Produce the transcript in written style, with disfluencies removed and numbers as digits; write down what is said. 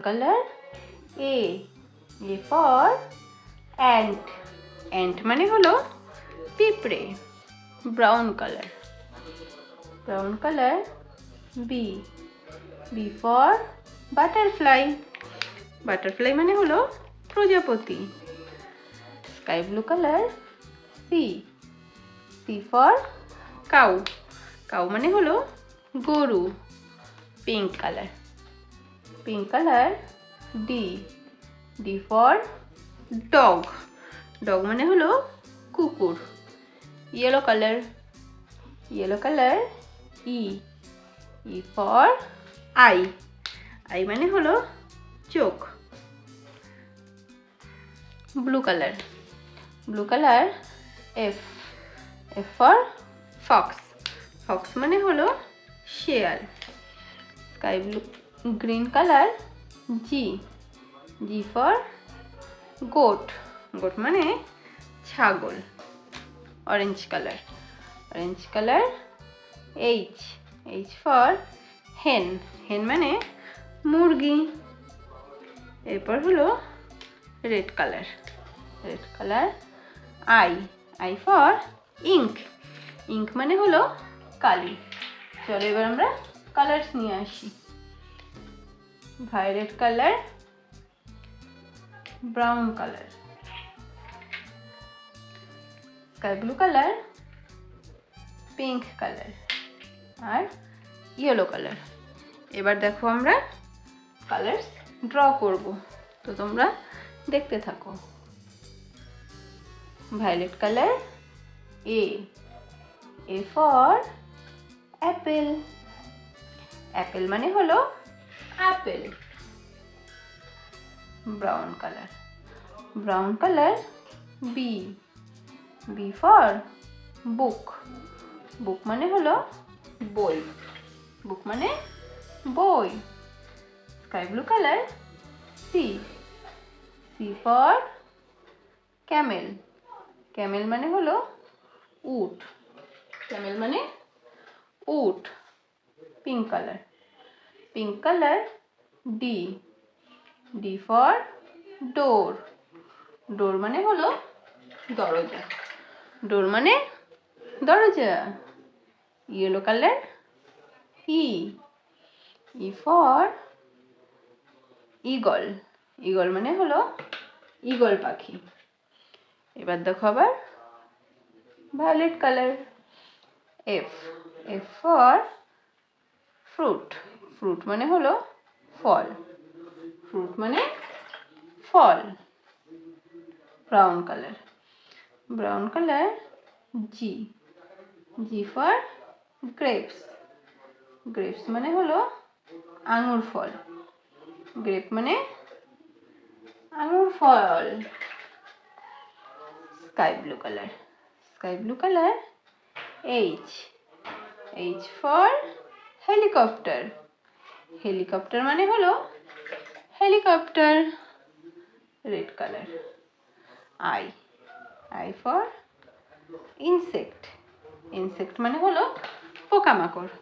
color A for ant. ant মানে হলো পিঁপড়ে। brown color B for butterfly. butterfly মানে হলো প্রজাপতি। sky blue color C for cow. cow মানে হলো গরু। pink color D for dog. dog মানে হলো কুকুর। yellow color E for eye. eye মানে হলো চোখ। blue color F for fox. fox মানে হলো শেয়াল। sky blue green color G for goat. goat মানে ছাগল। orange color H for hen. hen মানে মুরগি। এরপর হলো red color I for ink. ink মানে হলো কালি। চলো এবার আমরা কালার্স নিয়ে আসি। violet color, brown color, sky blue color, pink color আর yellow color. এবার দেখো আমরা কালার্স ড্র করব, তো তোমরা দেখতে থাকো। violet color A for apple. apple মানে হলো apple. brown color B for book. book মানে হলো বই। book মানে বই। sky blue color C for camel. camel মানে হলো উট। pink color D for door. door মানে হলো দরজা। yellow color E for eagle. eagle মানে হলো ঈগল পাখি। এবার দেখো আবার violet color F for fruit. fruit মানে হলো ফল। brown color G for grapes. grapes মানে হলো আঙুর ফল। grape মানে আঙুর ফল। sky blue color H for helicopter. helicopter মানে হলো helicopter. red color I for insect. insect মানে হলো পোকামাকড়।